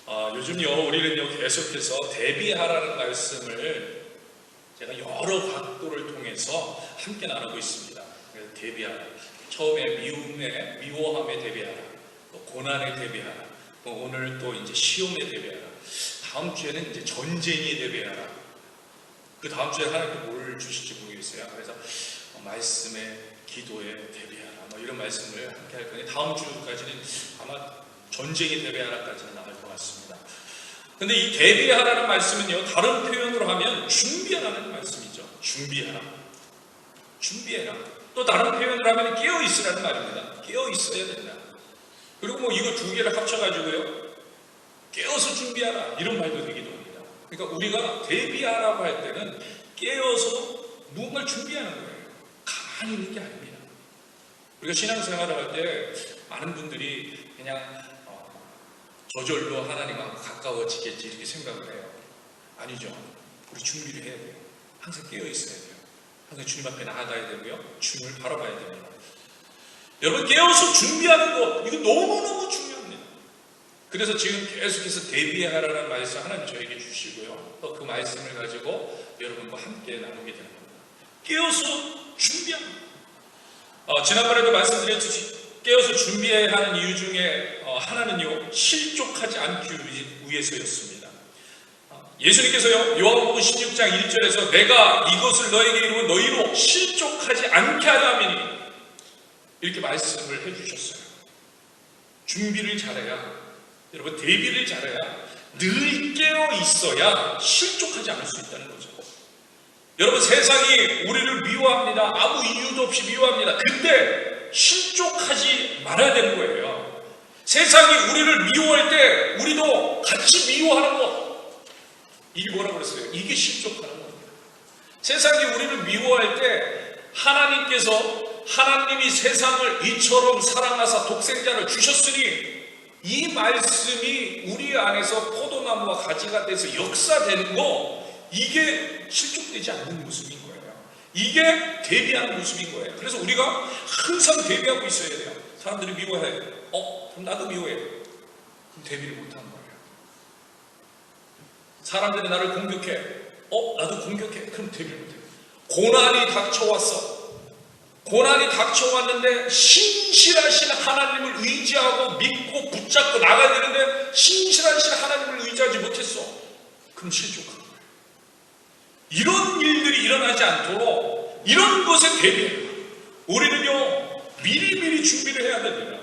요즘요 우리는요 계속해서 대비하라는 말씀을 제가 여러 각도를 통해서 함께 나누고 있습니다. 그래서 대비하라. 처음에 미워함에 대비하라. 또 고난에 대비하라. 또 오늘 또 이제 시험에 대비하라. 다음 주에는 이제 전쟁에 대비하라. 그 다음 주에 하나님께 뭘 주실지 모르겠어요. 그래서 말씀에, 기도에 대비하라. 이런 말씀을 함께 할 건데 다음 주까지는 아마 전쟁에 대비하라까지는 나갈 것 같습니다. 근데 이 대비하라는 말씀은요, 다른 표현으로 하면 준비하라는 말씀이죠. 준비하라. 준비해라. 또 다른 표현으로 하면 깨어 있으라는 말입니다. 깨어 있어야 된다. 그리고 이거 두 개를 합쳐가지고요, 깨어서 준비하라. 이런 말도 되기도 합니다. 그러니까 우리가 대비하라고 할 때는 깨어서 무언가를 준비하는 거예요. 가만히 있는 게 아닙니다. 우리가 신앙생활을 할 때 많은 분들이 그냥 저절로 하나님하고 가까워지겠지 이렇게 생각을 해요. 아니죠. 우리 준비를 해야 돼요. 항상 깨어 있어야 돼요. 항상 주님 앞에 나아가야 되고요. 주님을 바라봐야 됩니다. 여러분, 깨어서 준비하는 것, 이거 너무너무 중요합니다. 그래서 지금 계속해서 대비하라는 말씀 하나님 저에게 주시고요. 또 그 말씀을 가지고 여러분과 함께 나누게 되는 겁니다. 깨어서 준비합니다. 지난번에도 말씀드렸듯이 깨어서 준비해야 하는 이유 중에 하나는요, 실족하지 않기 위해서였습니다. 예수님께서요, 요한복음 16장 1절에서 내가 이것을 너에게 이루면 너희로 실족하지 않게 하려 함이니 이렇게 말씀을 해주셨어요. 준비를 잘해야, 여러분 대비를 잘해야 늘 깨어 있어야 실족하지 않을 수 있다는 거죠. 여러분, 세상이 우리를 미워합니다. 아무 이유도 없이 미워합니다. 그때 실족하지 말아야 되는 거예요. 세상이 우리를 미워할 때 우리도 같이 미워하는 것, 이게 뭐라고 그랬어요? 이게 실족하는 겁니다. 세상이 우리를 미워할 때 하나님이 세상을 이처럼 사랑하사 독생자를 주셨으니 이 말씀이 우리 안에서 포도나무와 가지가 돼서 역사되는 거, 이게 실족되지 않는 모습인 거예요. 이게 대비하는 모습인 거예요. 그래서 우리가 항상 대비하고 있어야 돼요. 사람들이 미워해. 그럼 나도 미워해. 그럼 대비를 못하는 거예요. 사람들이 나를 공격해. 나도 공격해. 그럼 대비를 못해요. 고난이 닥쳐왔어. 고난이 닥쳐왔는데 신실하신 하나님을 의지하고 믿고 붙잡고 나가야 되는데 신실하신 하나님을 의지하지 못했어. 그럼 실족한 거예요. 이런 일들이 일어나지 않도록 이런 것에 대비해요. 우리는요, 미리미리 준비를 해야 됩니다.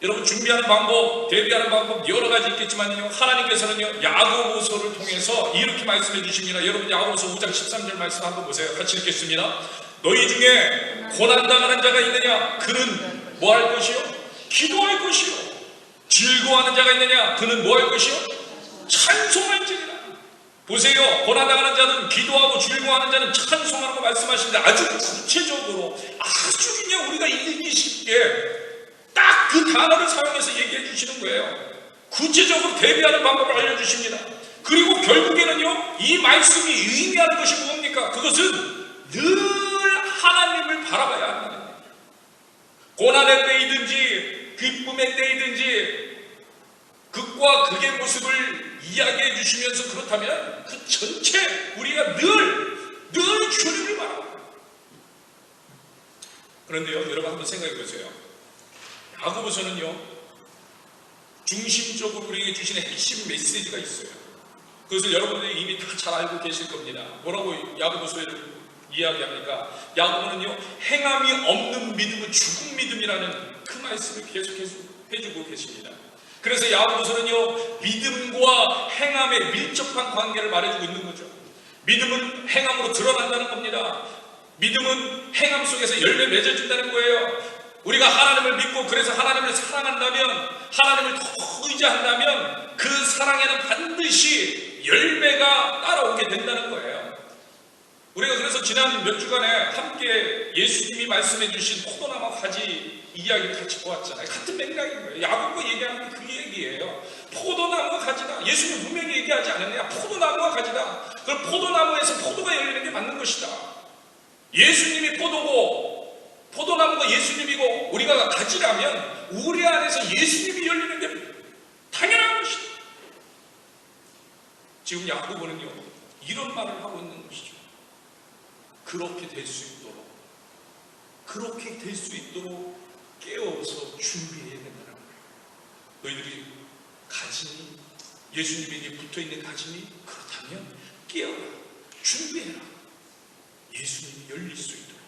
여러분, 준비하는 방법, 대비하는 방법 여러 가지 있겠지만요, 하나님께서는요, 야고보서를 통해서 이렇게 말씀해 주십니다. 여러분, 야고보서 5장 13절 말씀 한번 보세요. 같이 읽겠습니다. 너희 중에 고난당하는 자가 있느냐? 그는 뭐 할 것이요? 기도할 것이요. 즐거워하는 자가 있느냐? 그는 뭐 할 것이요? 찬송할지니라. 보세요. 고난당하는 자는 기도하고 즐거워하는 자는 찬송하라고 말씀하시는데 아주 구체적으로, 아주 그냥 우리가 읽기 쉽게 딱 그 단어를 사용해서 얘기해 주시는 거예요. 구체적으로 대비하는 방법을 알려주십니다. 그리고 결국에는요, 이 말씀이 의미하는 것이 뭡니까? 그것은 늘 하나님을 바라봐야 합니다. 고난의 때이든지 기쁨의 때이든지 극과 극의 모습을 이야기해 주시면서 그렇다면 그 전체 우리가 늘 주님을 바라봐요. 그런데요, 여러분 한번 생각해 보세요. 야고보서는요, 중심적으로 우리에게 주시는 핵심 메시지가 있어요. 그것을 여러분들이 이미 다 잘 알고 계실 겁니다. 뭐라고 야고보서를 이야기합니까? 야고보는요, 행함이 없는 믿음은 죽은 믿음이라는 그 말씀을 계속해서 해주고 계십니다. 그래서 야고보서는요, 믿음과 행함의 밀접한 관계를 말해주고 있는 거죠. 믿음은 행함으로 드러난다는 겁니다. 믿음은 행함 속에서 열매 맺어준다는 거예요. 우리가 하나님을 믿고 그래서 하나님을 사랑한다면, 하나님을 더 의지한다면 그 사랑에는 반드시 열매가 따라오게 된다는 거예요. 우리가 그래서 지난 몇 주간에 함께 예수님이 말씀해 주신 포도나무 가지 이야기를 같이 보았잖아요. 같은 맥락인 거예요. 야고보 얘기하는 게 그 얘기예요. 포도나무가 가지다. 예수님 분명히 얘기하지 않았냐? 포도나무가 가지다. 그럼 포도나무에서 포도가 열리는 게 맞는 것이다. 예수님이 포도고 포도나무가 예수님이고 우리가 가지라면 우리 안에서 예수님이 열리는 게 당연한 것이다. 지금 야고보는요 이런 말을 하고 있는 것이죠. 그렇게 될 수 있도록, 그렇게 될 수 있도록 깨워서 준비해야 된다는 거예요. 너희들이 가짐이 예수님에게 붙어있는 가짐이 그렇다면 깨어라, 준비해라. 예수님이 열릴 수 있도록.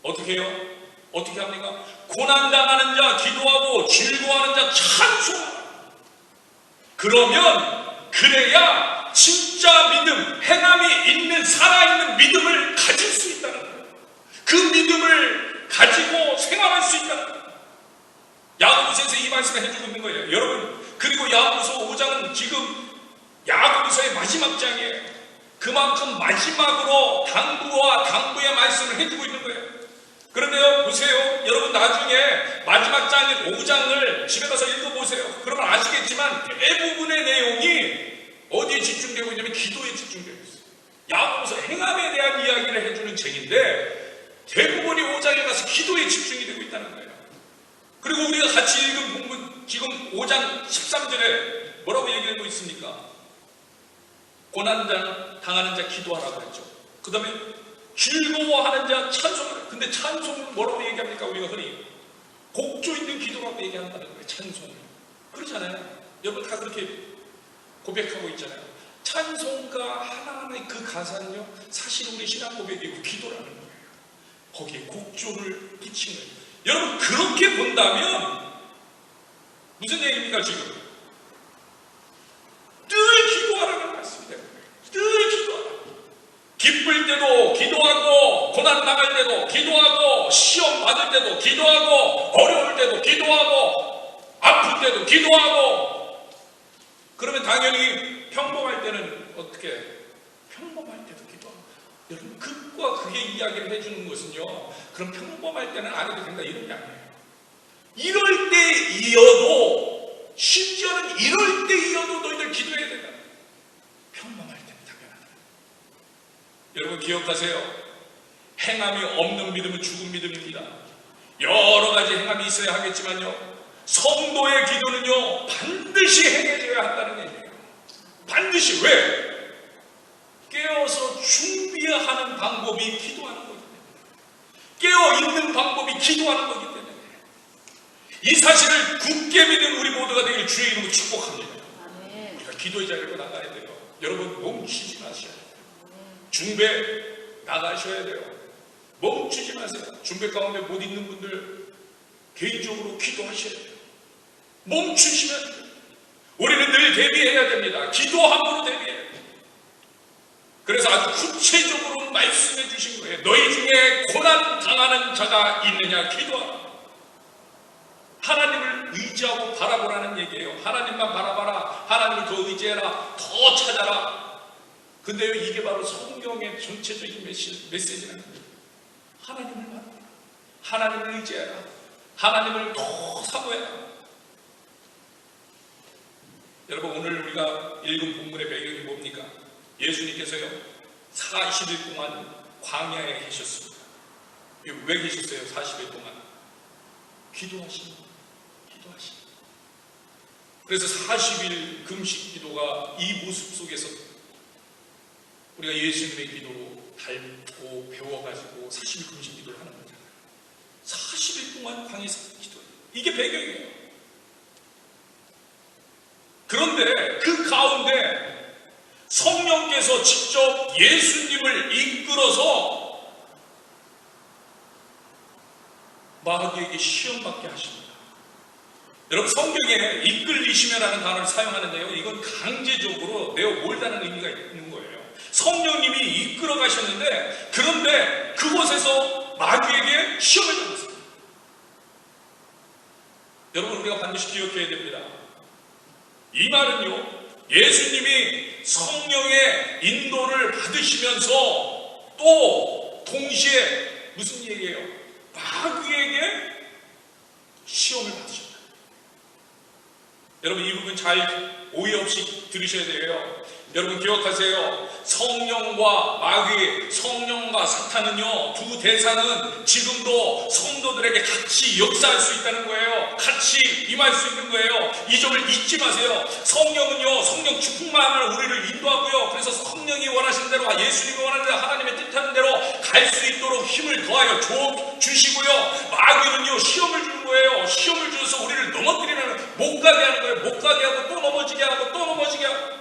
어떻게 해요? 어떻게 합니까? 고난당하는 자 기도하고 즐거워하는 자 찬송하라. 그러면 그래야 진짜 믿음, 행함이 있는 살아있는 믿음을 가질 수 있다는 거예요. 그 믿음을 가지고 생활할 수 있다는 거예요. 야고보서에서 이 말씀을 해주고 있는 거예요. 여러분, 그리고 야고보서 5장은 지금 야고보서의 마지막 장이에요. 그만큼 마지막으로 당부의 말씀을 해주고 있는 거예요. 그런데요, 보세요. 여러분, 나중에 마지막 장인 5장을 집에 가서 읽어보세요. 그러면 아시겠지만 대부분의 내용이 어디에 집중되고 있냐면 기도에 집중되고 있어요. 야고보서 행함에 대한 이야기를 해주는 책인데 대부분이 5장에 가서 기도에 집중이 되고 있다는 거예요. 그리고 우리가 같이 읽은 본문 지금 5장 13절에 뭐라고 얘기하고 있습니까? 고난 당하는 자 기도하라고 했죠. 그 다음에 즐거워하는 자 찬송하라. 근데 찬송은 뭐라고 얘기합니까? 우리가 흔히 곡조 있는 기도라고 얘기한다는 거예요. 찬송. 그렇잖아요. 여러분 다 그렇게 고백하고 있잖아요. 찬송가 하나하나의 그 가사는요 사실 우리 신앙 고백이고 기도라는 거예요. 거기에 곡조를 붙이는 거예요. 여러분 그렇게 본다면 무슨 얘기입니까? 지금 늘 기도하라는 말씀이 되는 거예요. 늘 기도하라. 기쁠 때도 기도하고, 고난 당할 때도 기도하고, 시험 받을 때도 기도하고, 어려울 때도 기도하고, 아플 때도 기도하고. 그러면 당연히 평범할 때는 어떻게? 평범할 때도 기도하고. 여러분 극과 극의 이야기를 해주는 것은요 그럼 평범할 때는 안 해도 된다 이런 게 아니에요. 이럴 때이어도, 심지어는 이럴 때이어도 너희들 기도해야 된다. 평범할 때는 당연하다. 여러분 기억하세요. 행함이 없는 믿음은 죽은 믿음입니다. 여러 가지 행함이 있어야 하겠지만요 성도의 기도는요 반드시 행해져야 한다는 얘기예요. 반드시. 왜? 깨어서 준비하는 방법이 기도하는 거기 때문에, 깨어있는 방법이 기도하는 거기 때문에 이 사실을 굳게 믿는 우리 모두가 되기를 주의 이름으로 축복합니다. 우리가 기도의 자리로 나가야 돼요. 여러분 멈추지 마셔야 돼요. 중배 나가셔야 돼요. 멈추지 마세요. 중배 가운데 못 있는 분들 개인적으로 기도하셔야 돼요. 멈추시면 돼요. 우리는 늘 대비해야 됩니다. 기도함으로 대비해야 돼요. 그래서 아주 구체적으로 말씀해 주신 거예요. 너희 중에 고난 당하는 자가 있느냐 기도하라. 하나님을 의지하고 바라보라는 얘기예요. 하나님만 바라봐라. 하나님을 더 의지해라. 더 찾아라. 근데요 이게 바로 성경의 전체적인 메시지라는 거예요. 하나님을 바라봐라. 하나님을 의지해라. 하나님을 더 사모해라. 여러분 오늘 우리가 읽은 본문의 배경이 뭡니까? 예수님께서요 40일 동안 광야에 계셨습니다. 왜 계셨어요? 40일 동안 기도하십니다. 그래서 40일 금식 기도가 이 모습 속에서 우리가 예수님의 기도로 닮고 배워가지고 40일 금식 기도를 하는 거잖아요. 40일 동안 광야에서 기도해요. 이게 배경이에요. 그런데 그 가운데 성령께서 직접 예수님을 이끌어서 마귀에게 시험받게 하십니다. 여러분 성경에 이끌리시며라는 단어를 사용하는데요 이건 강제적으로 내어 몰다는 의미가 있는 거예요. 성령님이 이끌어 가셨는데 그런데 그곳에서 마귀에게 시험을 당했어요. 여러분 우리가 반드시 기억해야 됩니다. 이 말은요 예수님이 성령의 인도를 받으시면서 또 동시에 무슨 얘기예요? 마귀에게 시험을 받으셨다. 여러분 이 부분 잘 오해 없이 들으셔야 돼요. 여러분 기억하세요. 성령과 마귀, 성령과 사탄은요, 두 대상은 지금도 성도들에게 같이 역사할 수 있다는 거예요. 같이 임할 수 있는 거예요. 이 점을 잊지 마세요. 성령은요, 성령 충만을 우리를 인도하고요, 그래서 성령이 원하시는 대로, 예수님이 원하는 대로, 하나님의 뜻하는 대로 갈 수 있도록 힘을 더하여 주시고요, 마귀는요 시험을 주는 거예요. 시험을 주셔서 우리를 넘어뜨리는, 못 가게 하는 거예요. 못 가게 하고 또 넘어지게 하고 또 넘어지게 하고.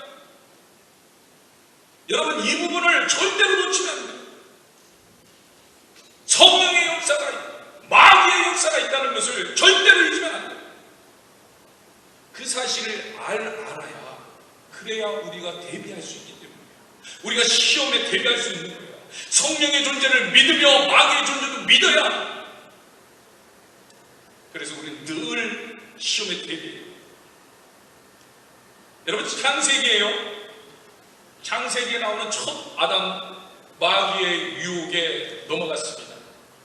여러분 이 부분을 절대로 놓치면 안 돼요. 성령의 역사가 있고 마귀의 역사가 있다는 것을 절대로 잊으면 안 돼요. 그 사실을 알아야, 그래야 우리가 대비할 수 있기 때문에, 우리가 시험에 대비할 수 있는 거예요. 성령의 존재를 믿으며 마귀의 존재도 믿어야 합니다. 그래서 우리는 늘 시험에 대비해요. 여러분 창세기예요. 창세기에 나오는 첫 아담, 마귀의 유혹에 넘어갔습니다.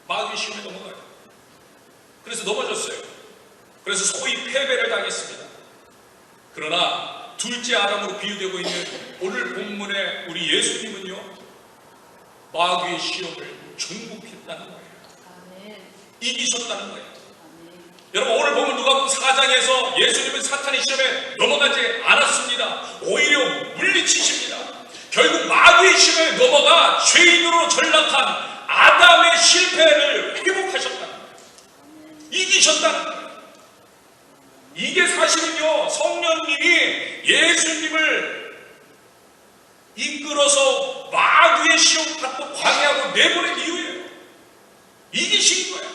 마귀의 시험에 넘어가요. 그래서 넘어졌어요. 그래서 소위 패배를 당했습니다. 그러나 둘째 아담으로 비유되고 있는 오늘 본문의 우리 예수님은요, 마귀의 시험을 정복했다는 거예요. 이기셨다는 거예요. 여러분 오늘 보면 누가복음 4장에서 예수님은 사탄의 시험에 넘어가지 않았습니다. 오히려 물리치십니다. 결국 마귀의 시험에 넘어가 죄인으로 전락한 아담의 실패를 회복하셨다는 거예요. 이기셨다는 거예요. 이게 사실은요, 성령님이 예수님을 이끌어서 마귀의 시험 받고 광야로 내보낸 이유예요. 이기신 거예요.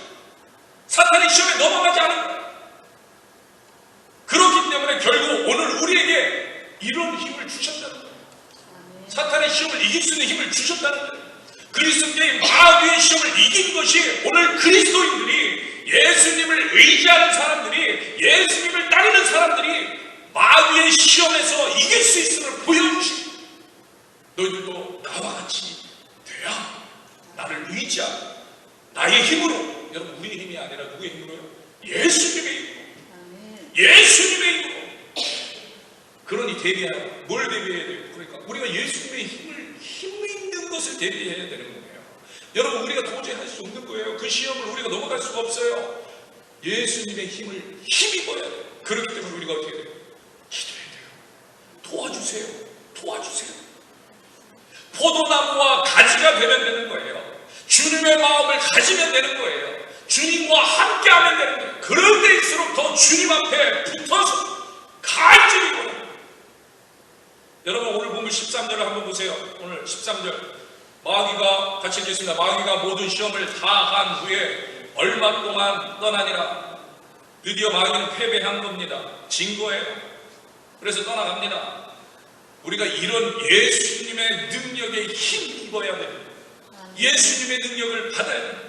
사탄의 시험에 넘어가지 않은 거예요. 그렇기 때문에 결국 오늘 우리에게 이런 힘을 주셨다는 거예요. 사탄의 시험을 이길 수 있는 힘을 주셨다는 거예요. 그리스도의 마귀의 시험을 이긴 것이 오늘 그리스도인들이, 예수님을 의지하는 사람들이, 예수님을 따르는 사람들이 마귀의 시험에서 이길 수 있음을 보여주시고, 너희들도 나와 같이 돼야, 나를 의지하고 나의 힘으로, 여러분 우리의 힘이 아니라 누구의 힘으로요? 예수님의 힘으로. 예수님의 힘으로. 그러니 대비하라. 뭘 대비해야 돼요? 그러니까 우리가 예수님의 힘 있는 것을 대비해야 되는 거예요. 여러분 우리가 도저히 할 수 없는 거예요. 그 시험을 우리가 넘어갈 수가 없어요. 예수님의 힘을 힘입어야 돼요. 그렇기 때문에 우리가 어떻게 돼요? 기도해야 돼요. 도와주세요. 도와주세요. 포도나무와 가지가 되면 되는 거예요. 주님의 마음을 가지면 되는 거예요. 주님과 함께 하면 되는 거예요. 그럴 때일수록 더 주님 앞에 붙어서 간절히 원합니다. 여러분 오늘 본문 13절을 한번 보세요. 오늘 13절 마귀가, 같이 읽겠습니다. 마귀가 모든 시험을 다 한 후에 얼마 동안 떠나니라. 드디어 마귀는 패배한 겁니다. 진 거예요. 그래서 떠나갑니다. 우리가 이런 예수님의 능력에 힘입어야 됩니다. 예수님의 능력을 받아야 됩니다.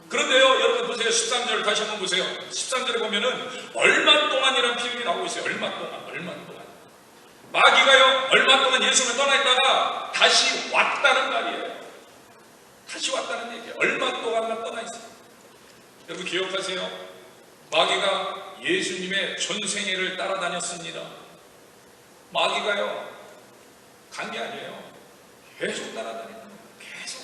그런데요, 여러분 보세요. 13절을 다시 한번 보세요. 13절에 보면은 얼마 동안이라는 표현이 나오고 있어요. 얼마 동안. 마귀가요, 얼마 동안 예수님을 떠나있다가 다시 왔다는 말이에요. 다시 왔다는 얘기예요. 얼마 동안만 떠나 있어요. 여러분 기억하세요. 마귀가 예수님의 전생애를 따라다녔습니다. 마귀가요, 간 게 아니에요. 계속 따라다니는 거예요. 계속.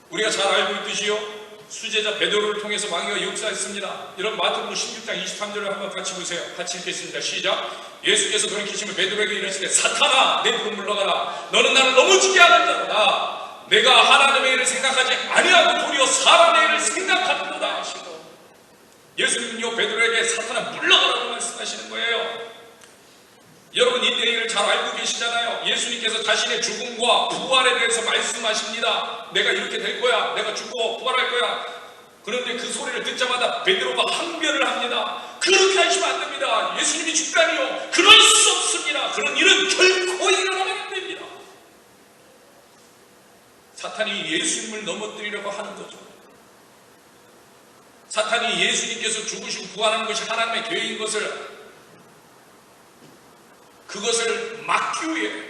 우리가 잘 알고 있듯이요, 수제자 베드로를 통해서 마귀가 역사했습니다. 이런 마태복음 16장 23절을 한번 같이 보세요. 같이 읽겠습니다. 시작. 예수께서 돌이키시며 베드로에게 이르시되 사탄아, 내 뒤로 물러가라. 너는 나를 넘어지게 하는 자로다. 내가 하나님의 일을 생각하지 아니하고 도리어 사람의 일을 생각하는도다 하시고, 예수님은요 베드로에게 사탄아 물러가라고 말씀하시는 거예요. 여러분 이 내용을 잘 알고 계시잖아요. 예수님께서 자신의 죽음과 부활에 대해서 말씀하십니다. 내가 이렇게 될 거야. 내가 죽고 부활할 거야. 그런데 그 소리를 듣자마자 베드로가 항변을 합니다. 그렇게 하시면 안 됩니다. 예수님이 죽다니요. 그럴 수 없습니다. 그런 일은 결코 일어나면 안 됩니다. 사탄이 예수님을 넘어뜨리려고 하는 거죠. 사탄이 예수님께서 죽으시고 부활하는 것이 하나님의 계획인 것을, 그것을 막기 위해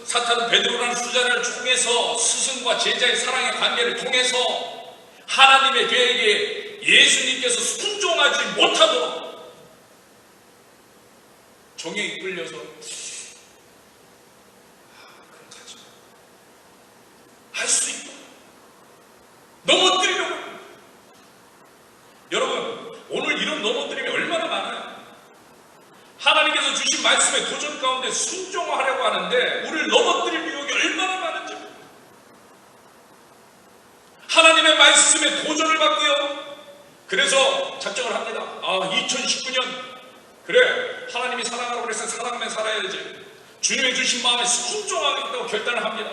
사탄은 베드로라는 수자를 통해서 스승과 제자의 사랑의 관계를 통해서 하나님의 계획에 예수님께서 순종하지 못하도록 정에 이끌려서 그럼 가지 마. 할 수 있다. 넘어뜨리려고. 여러분, 오늘 이런 넘어뜨림이 얼마나 많아요. 하나님께서 주신 말씀의 도전 가운데 순종하려고 하는데 우리를 넘어뜨릴 유혹이 얼마나 많은지. 하나님의 말씀에 도전을 받고요. 그래서 작정을 합니다. 2019년 그래, 하나님이 사랑하라고 그랬으니 사랑하면 살아야지. 주님의 주신 마음에 순종하겠다고 결단을 합니다.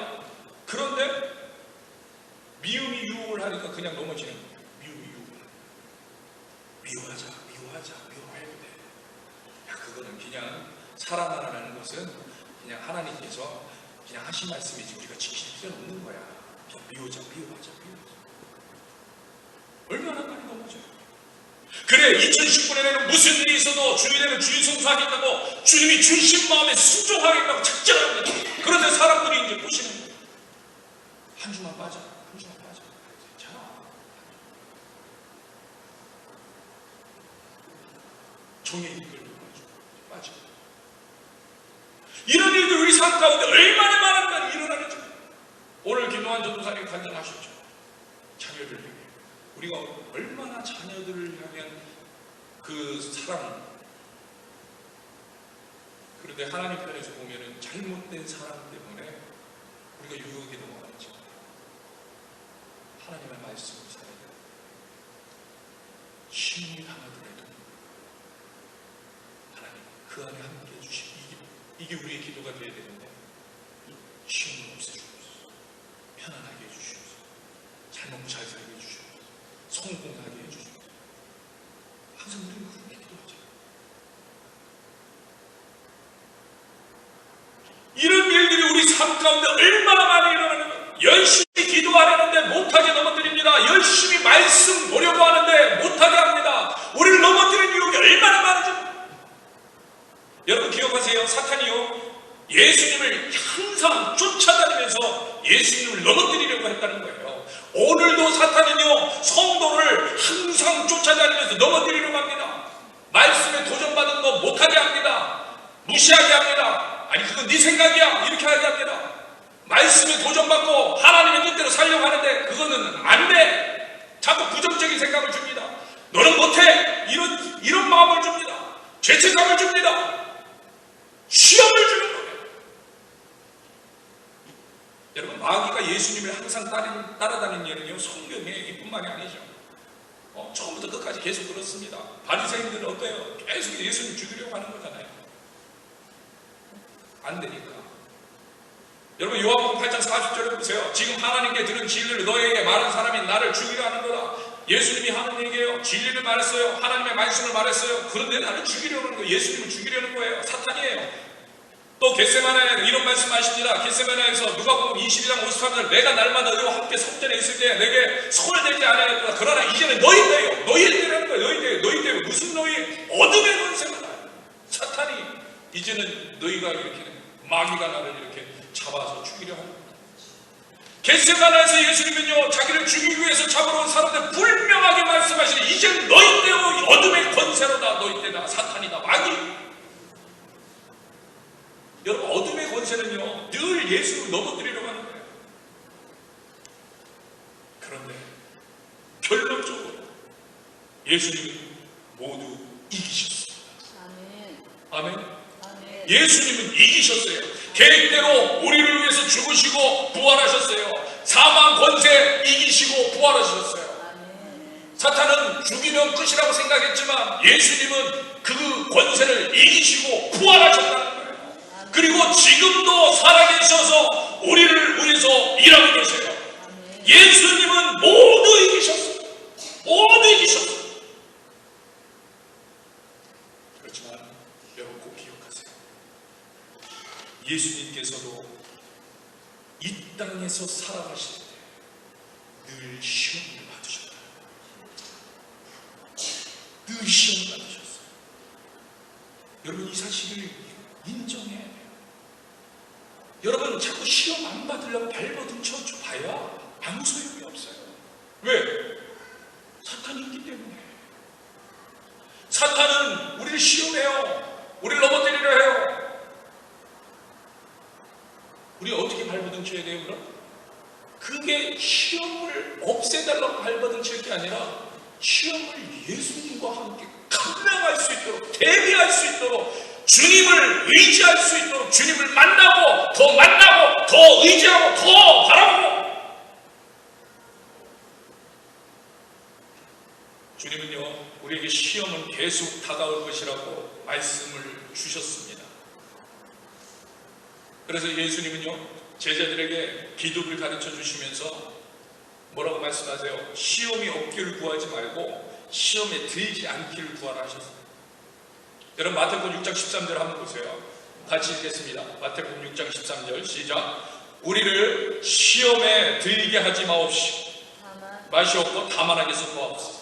그런데 미움이 유혹을 하니까 그냥 넘어지는 거예요. 미움이 유혹을. 미워해도 돼. 야, 그거는 그냥 사랑하라는 것은 그냥 하나님께서 그냥 하신 말씀이지 우리가 지킬 필요는 없는 거야. 그냥 미워하자. 얼마나 많이 넘어져요. 그래, 2019년에는 무슨 일이 있어도 주일에는 주일 성수하겠다고 주님이 주신 마음에 순종하겠다고 작정합니다. 그런데 사람들이 이제 보시는 거예요. 한 주만 빠져. 괜찮아. 정에 이끌려 빠져. 이런 일들 우리 삶 가운데 얼마나 많은 건 일어나는지. 오늘 김동환 전도사님 간증하셨죠. 자녀들 위해. 우리가 얼마나 자녀들을 향한 그 사랑. 그런데 하나님 편에서 보면은 잘못된 사랑 때문에 우리가 유혹에 넘어가는지. 하나님의 말씀을 살아야 돼요. 시험이 당하더라도 하나님 그 안에 함께 해주시고 이게 우리의 기도가 되어야 되는데 시험을 없애주옵소서. 편안하게 해주시옵소서. 잘 먹고 잘 살게 해주시옵소서. 성공하게 해주시옵소서. 항상 우리는 그렇게 기도하잖아요. 이런 일들이 우리 삶 가운데 얼마나 많이 일어나는 거예요. 열심히 기도하려는데 못하게 넘어뜨립니다. 열심히 말씀 보려고 하는데 못하게 합니다. 우리를 넘어뜨리는 유혹이 얼마나 많은지. 여러분 기억하세요. 사탄이요, 예수님을 항상 쫓아다니면서 예수님을 넘어뜨리려고 했다는 거예요. 오늘도 사탄은요, 성도를 항상 쫓아다니면서 넘어뜨리려고 합니다. 말씀에 도전받은 거 못하게 합니다. 무시하게 합니다. 아니 그건 네 생각이야 이렇게 하게 합니다. 말씀에 도전받고 하나님의 뜻대로 살려고 하는데 그거는 안 돼. 자꾸 부정적인 생각을 줍니다. 너는 못해. 이런 마음을 줍니다. 죄책감을 줍니다. 시험을 주는 거예요. 여러분, 마귀가 예수님을 항상 따라다니는 예는요, 성경에 이뿐만이 아니죠. 처음부터 끝까지 계속 그렇습니다. 바리새인들은 어때요? 계속 예수님 죽이려고 하는 거잖아요. 안 되니까. 여러분, 요한복음 8장 40절에 보세요. 지금 하나님께 들은 진리를 너에게 말한 사람이 나를 죽이려 하는 거다. 예수님이 하는 얘기예요. 진리를 말했어요. 하나님의 말씀을 말했어요. 그런데 나를 죽이려는 거예요. 예수님을 죽이려는 거예요. 사탄이에요. 또 겟세마네에 이런 말씀하십니다. 겟세마네에서 누가복음 22장 53절 내가 날마다 너희와 함께 성전에 있을 때 내게 손을 대지 않았다. 그러나 이제는 너희 때요. 너희 때라는 거예요. 너희 때 무슨 너희? 어둠의 권세가 나요. 사탄이 이제는 너희가 이렇게 마귀가 나를 이렇게 잡아서 죽이려 합니다. 겟세마네에서 예수님은요, 자기를 죽이기 위해서 잡으러 온 사람들 분명하게 말씀하시니 이제는 너희 때요. 어둠의 권세로다. 너희 때다. 사탄이다. 마귀. 여러분, 어둠의 권세는요, 늘 예수를 넘어뜨리려고 하는 거예요. 그런데 결론적으로 예수님은 모두 이기셨습니다. 아멘. 아멘. 예수님은 이기셨어요. 계획대로 우리를 위해서 죽으시고 부활하셨어요. 사망 권세 이기시고 부활하셨어요. 아멘. 사탄은 죽이면 끝이라고 생각했지만 예수님은 그 권세를 이기시고 부활하셨다는 거예요. 그리고 지금도 살아계셔서 우리를 위해서 일하고 계세요. 예수님은 모두 이기셨어요. 모두 이기셨어요. 그렇지만 여러분 꼭 기억하세요. 예수님께서도 이 땅에서 살아가실 때 늘 시험을 받으셨다. 늘 시험을 받으셨어요. 여러분 이 사실을 인정해야 돼요. 여러분 자꾸 시험 안 받으려고 발버둥 쳐봐야 아무 소용이 없어요. 왜? 사탄이 있기 때문에. 사탄은 우리를 시험해요. 우리를 넘어뜨리려 해요. 우리 어떻게 발버둥쳐야 돼요 그럼? 그게 시험을 없애달라고 발버둥칠 게 아니라 시험을 예수님과 함께 감당할 수 있도록, 대비할 수 있도록, 주님을 의지할 수 있도록, 주님을 만나고 더 의지하고 더 바라보고. 주님은요 우리에게 시험은 계속 다가올 것이라고 말씀을 주셨습니다. 그래서 예수님은요 제자들에게 기도를 가르쳐 주시면서 뭐라고 말씀하세요? 시험이 없기를 구하지 말고 시험에 들지 않기를 구하라 하셨어요. 여러분 마태복음 6장 13절 한번 보세요. 같이 읽겠습니다. 마태복음 6장 13절 시작. 우리를 시험에 들게 하지 마옵시고 맛이 없고 다만하게 섞어옵소서.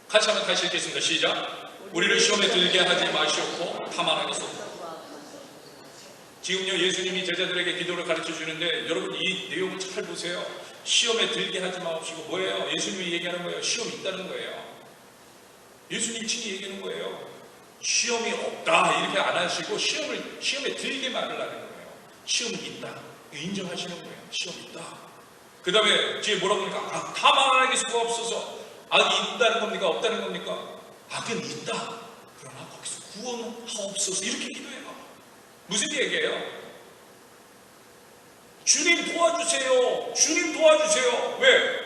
같이 한번 다시 읽겠습니다. 시작. 우리를 시험에 들게 하지 마시옵고 다만하게 섞어옵소서. 지금요 예수님이 제자들에게 기도를 가르쳐 주는데 여러분 이 내용을 잘 보세요. 시험에 들게 하지 마옵시고 뭐예요? 예수님이 얘기하는 거예요. 시험이 있다는 거예요. 예수님 친히 얘기하는 거예요. 시험이 없다 이렇게 안 하시고 시험에 들게 말을 하는 거예요. 시험이 있다 인정하시는 거예요. 시험이 있다. 그 다음에 뒤에 뭐라고 합니까? 다만하게 수가 없어서 악이 있다는 겁니까? 없다는 겁니까? 악은 있다. 그러나 거기서 구원하옵소서 이렇게 기도해요. 무슨 얘기예요? 주님 도와주세요. 주님 도와주세요. 왜?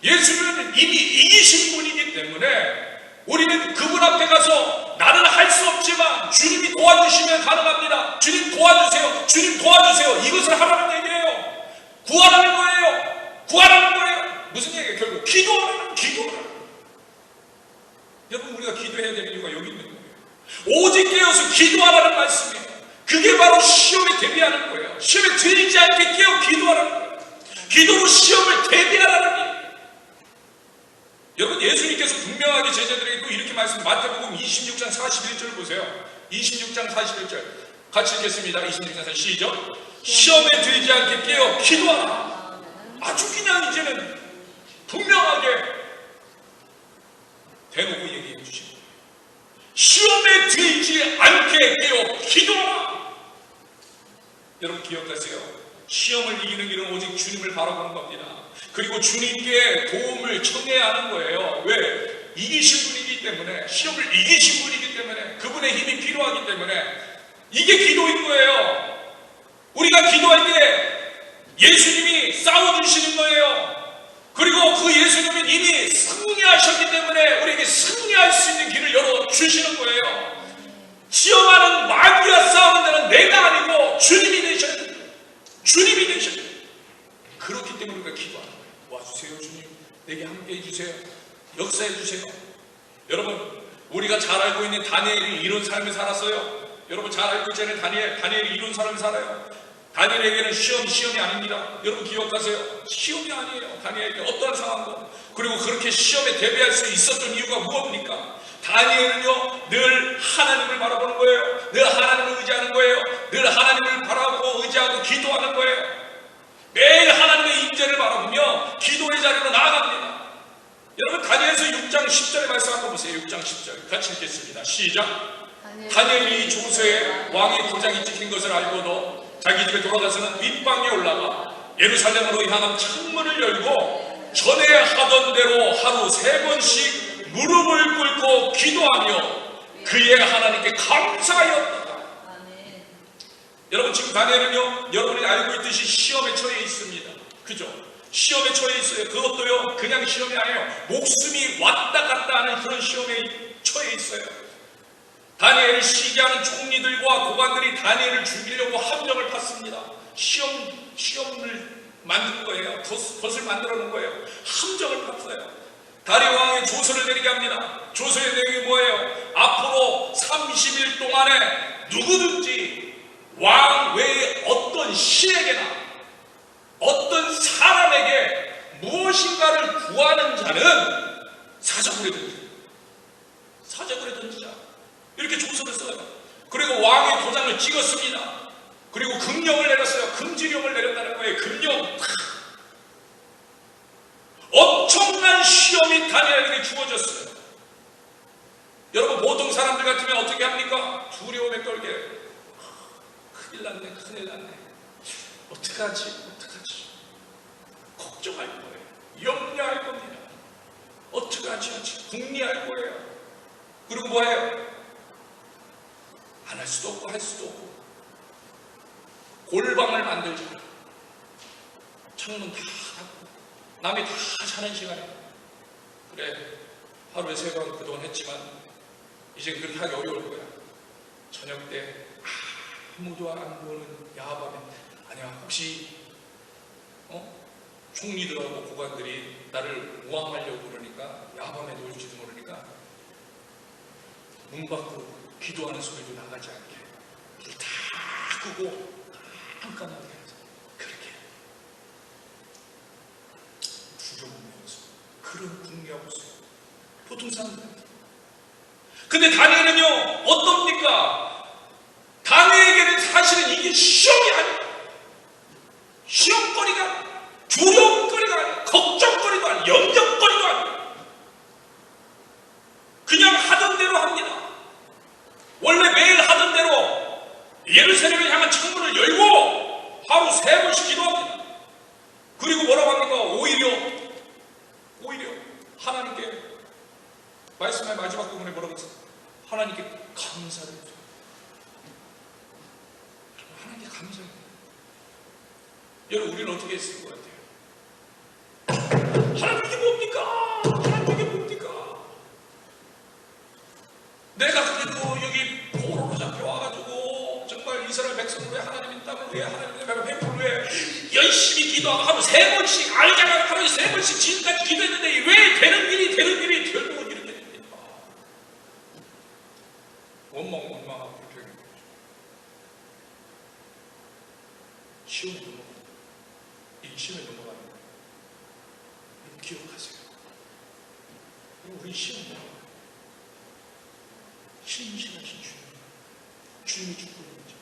예수님은 이미 이기신 분이기 때문에 우리는 그분 앞에 가서 나는 할 수 없지만 주님이 도와주시면 가능합니다. 주님 도와주세요. 주님 도와주세요. 이것을 하라는 얘기예요. 구하라는 거예요. 구하라는 거예요. 무슨 얘기예요? 결국 기도하라는 기도하라는. 여러분 우리가 기도해야 될 이유가 여기 있는 거예요. 오직 깨어서 기도하라는 말씀이에요. 그게 바로 시험에 대비하는 거예요. 시험에 들리지 않게 깨어 기도하라는 거예요. 기도로 시험을 대비하라는 거예요. 여러분 예수님께서 분명하게 제자들에게 또 이렇게 말씀 마태복음 26장 41절 보세요. 26장 41절 같이 읽겠습니다. 26장 41절 시작. 시험에 들지 않게 깨어 기도하라. 아주 그냥 이제는 분명하게 대놓고 얘기해 주시는 거예요. 시험에 들지 않게 깨어 기도하라. 여러분 기억하세요. 시험을 이기는 길은 오직 주님을 바라보는 겁니다. 그리고 주님께 도움을 청해야 하는 거예요. 왜? 이기신 분이기 때문에, 시험을 이기신 분이기 때문에, 그분의 힘이 필요하기 때문에 이게 기도인 거예요. 우리가 기도할 때 예수님이 싸워주시는 거예요. 그리고 그 예수님은 이미 승리하셨기 때문에 우리에게 승리할 수 있는 길을 열어주시는 거예요. 시험하는 마귀와 싸우는 데는 내가 아니고 주님이 되셔야 돼요. 주님이 되셔야 돼요. 그렇기 때문에 우리가 기도하는 거예요. 와주세요 주님. 내게 함께 해주세요. 역사해 주세요. 여러분 우리가 잘 알고 있는 다니엘이 이런 삶을 살았어요. 여러분 잘 알고 있잖아요. 다니엘이 이런 삶을 살아요. 다니엘에게는 시험이 아닙니다. 여러분 기억하세요. 시험이 아니에요. 다니엘에게 어떠한 상황도. 그리고 그렇게 시험에 대비할 수 있었던 이유가 무엇입니까? 다니엘은요 늘 하나님을 바라보는 거예요. 늘 하나님을 의지하는 거예요. 늘 하나님을 바라보고 의지하고 기도하는 거예요. 매일 하나님의 임재를 바라보며 기도의 자리로 나아갑니다. 여러분 다니엘서 6장 10절의 말씀 한번 보세요. 6장 10절 같이 읽겠습니다. 시작. 다니엘이 조서에 왕의 도장이 찍힌 것을 알고도 자기 집에 돌아가서는 윗방에 올라가 예루살렘으로 향한 창문을 열고 전에 하던 대로 하루 3번씩 무릎을 꿇고 기도하며 그의 하나님께 감사하였다. 여러분 지금 다니엘은요 여러분이 알고 있듯이 시험에 처해 있습니다. 그죠? 시험에 처해 있어요. 그것도요 그냥 시험이 아니에요. 목숨이 왔다 갔다 하는 그런 시험에 처해 있어요. 다니엘을 시기하는 총리들과 고관들이 다니엘을 죽이려고 함정을 팠습니다. 시험을 만든 거예요. 덫을 만들어 놓은 거예요. 함정을 팠어요. 다리오 왕의 조서를 내리게 합니다. 조서의 내용이 뭐예요? 앞으로 30일 동안에 누구든지 왕 외에 어떤 신에게나 어떤 사람에게 무엇인가를 구하는 자는 사자굴에 던지자. 이렇게 조서를 써요. 그리고 왕의 도장을 찍었습니다. 그리고 금령을 내렸어요. 금지령을 내렸다는 거예요. 금령. 엄청난 시험이 다니엘에게 주어졌어요. 여러분 사람들 같으면 어떻게 합니까? 두려움에 떨게. 큰일 났네, 큰일 났네. 어떡하지? 걱정할 거예요. 염려할 겁니다. 어떡하지? 궁리할 거예요. 그리고 뭐예요? 안 할 수도 없고 할 수도 없고 골방을 만들자. 창문 다 닫고 남이 다 자는 시간에 그래 하루에 3번 그동안 했지만 이제 그렇게 하기 어려울 거야. 저녁 때 아무도 안 보는 야밤에 아니야 혹시 총리들하고 고관들이 나를 모함하려고 그러니까 야밤에 놓을지도 모르니까 문 밖으로 기도하는 소리도 나가지 않게 불 다 끄고 깜깜하게 하자. 그렇게 두려움에서 그런 궁리하고 있어요. 보통 사람들한테. 근데 다니엘은요 어떻습니까? 다니엘에게는 사실은 이게 시험이 아니에요. 시험거리가 아니에요. 두려움거리가 아니에요. 걱정거리도 아니에요. 염려거리도 아니에요. 그냥 하던 대로 합니다. 원래 매일 하던 대로 예루살렘을 향한 창문을 열고 하루 3번씩 기도합니다. 그리고 뭐라고 합니까? 오히려 하나님께 말씀의 마지막 부분에 뭐라고 했어요? 하나님께 감사를 해요. 하나님께 감사해요. 여러분 우리는 어떻게 했을 것 같아요? 하나님 이게 뭡니까? 하나님 이게 뭡니까? 내가 그래도 여기 포로로 잡혀와가지고 정말 이스라엘 백성을 위해 하나님의 땅을 위해 하나님의 백성을 위해 열심히 기도하고 하루 3번씩 알잖아요. 하루에 3번씩 지금까지 기도했는데 왜 되는 일이 결국은 이렇게 됩니까? 원망하고 그렇게 되는 거죠. 시험에 넘어가요. 이 시험에 넘어가는 거예요. 여러분 기억하세요. 우리 시험에 넘어가요. 신실하신 주님이 죽고 있는 거죠.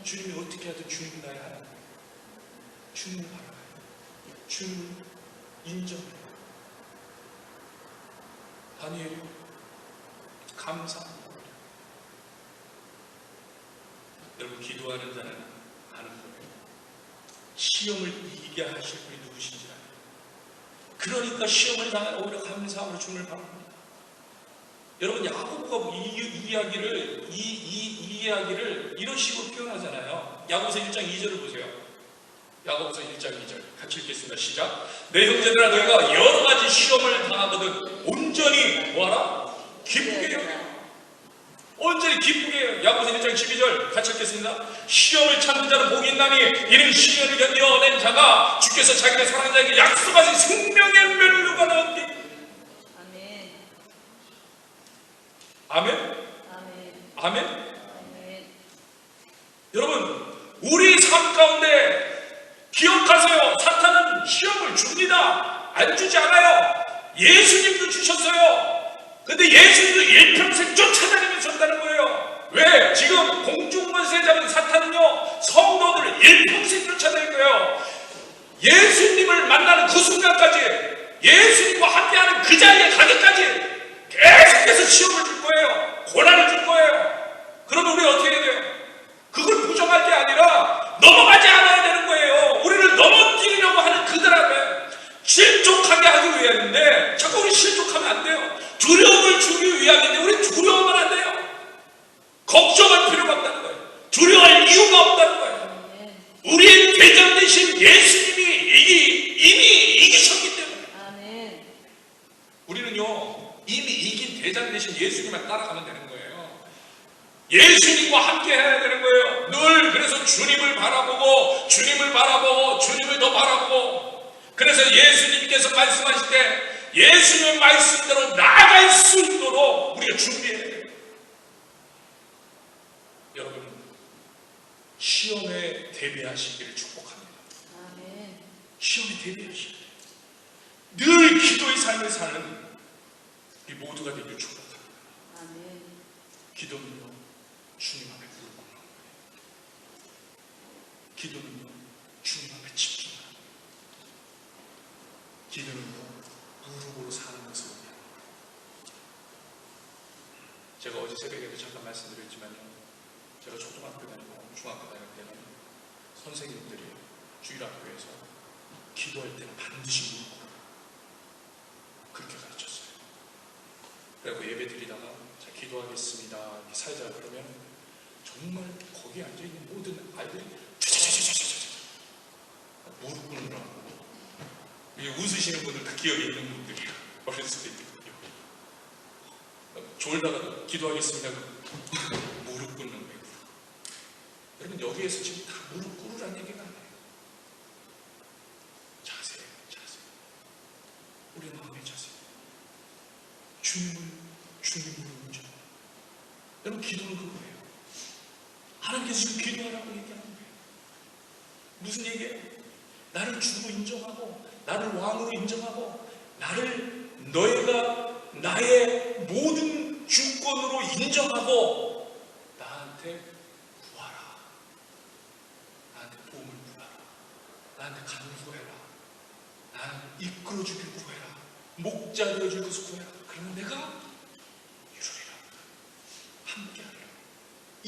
주님이 어떻게 하든 주님이 나의 하나님. 주님을 바라봐요. 주님을 인정해요. 다니엘이 감사합니다. 여러분 기도하는 자는 아는 거예요. 시험을 이기게 하실 분이 누구신지 알아요. 그러니까 시험을 당하는 오히려 감사함으로 주님을 바랍니다. 여러분 야고보가 이 이야기를 이런 식으로 표현하잖아요. 야고보서 1장 2절을 보세요. 야고보서 1장 2절 같이 읽겠습니다. 시작. 내 형제들아 너희가 여러 가지 시험을 당하거든 온전히 뭐하라? 기쁘게 여겨. 온전히 기쁘게 해요. 야고보서 1장 12절 같이 읽겠습니다. 시험을 참는 자는 복이 있나니 이는 시련을 견뎌낸 자가 주께서 자기의 사랑하는 자에게 약속하신 생명의 멸류가 나옵니다. 아멘? 아멘? 여러분 우리 삶 가운데 기억하세요. 사탄은 시험을 줍니다. 안 주지 않아요. 예수님도 주셨어요. 근데 예수님도 일평생 쫓아다니면서 한다는 거예요. 왜? 지금 공중권세 잡은 사탄은요 성도들을 일평생 쫓아다닐 거예요. 예수님을 만나는 그 순간까지 예수님과 함께하는 그 자리에 가기까지 계속해서 시험을 줄 거예요. 고난을 줄 거예요. 그러면 우리 어떻게 해야 돼요? 그걸 부정할 게 아니라 넘어가지 않아야 되는 거예요. 우리를 넘어뜨리려고 하는 그들한테 실족하게 하기 위함인데 자꾸 우리 실족하면 안 돼요. 두려움을 주기 위함인데 우리 두려워하면 안 돼요. 걱정할 필요가 없다는 거예요. 두려워할 이유가 없다는 거예요. 우리의 대장 되신 예수님이 이미 이기셨기 때문에 우리는요 이미 이긴 대장 되신 예수님만 따라가면 되는 거예요. 예수님과 함께 해야 되는 거예요. 늘 그래서 주님을 바라보고 주님을 더 바라보고 그래서 예수님께서 말씀하실 때 예수님의 말씀대로 나아갈 수 있도록 우리가 준비해야 돼요. 여러분 시험에 대비하시기를 축복합니다. 시험에 대비하시기를 늘 기도의 삶을 사는 우리 모두가 되기를 축복합니다. 기도는요 주님 앞에 무릎 꿇는 거예요. 기도는요 주님 앞에 집중하는 거예요. 기도는요 무릎으로 사는 것을 원해요. 제가 어제 새벽에도 잠깐 말씀드렸지만요. 제가 초등학교 다니고 중학교 다닐 때는 선생님들이 주일학교에서 기도할 때는 반드시 무릎 꿇어. 그렇게 가르쳤어요. 그리고 예배 드리다가 자, 기도하겠습니다. 이렇게 살자 그러면 정말 거기에 앉아있는 모든 아이들이 차차차차차차 무릎 꿇느라고. 웃으시는 분들도 기억에 있는 분들이에요. 어렸을 때 있거든요. 졸다가 기도하겠습니다. 무릎 꿇는 거예요. 여러분 여기에서 지금 다 무릎 꿇으라는 얘기가 아니에요. 자세. 우리 마음의 자세. 주님으로 인정. 여러분 기도는 그거예요. 하나님께서 지금 기도하라고 얘기하는 거예요. 무슨 얘기예요? 나를 주로 인정하고 나를 왕으로 인정하고 나를 너희가 나의 모든 주권으로 인정하고 나한테 구하라. 나한테 도움을 구하라. 나한테 간구해라. 나를 이끌어주길 구해라. 목자 되어줄 것을 구해라. 그러면 내가 이루리라. 함께하리라.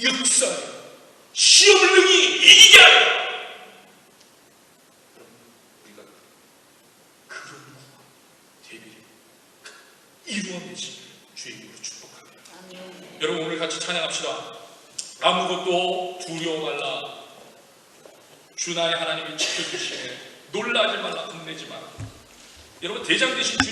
역사하리라. 시험을 능히 이기게 하리라. 이루어내시 주의 이름으로 축복합니다. 여러분 오늘 같이 찬양합시다. 아무것도 두려워 말라. 주 나의 하나님이 지켜주시네. 놀라지 말라. 겁내지 마라. 여러분 대장 되신 주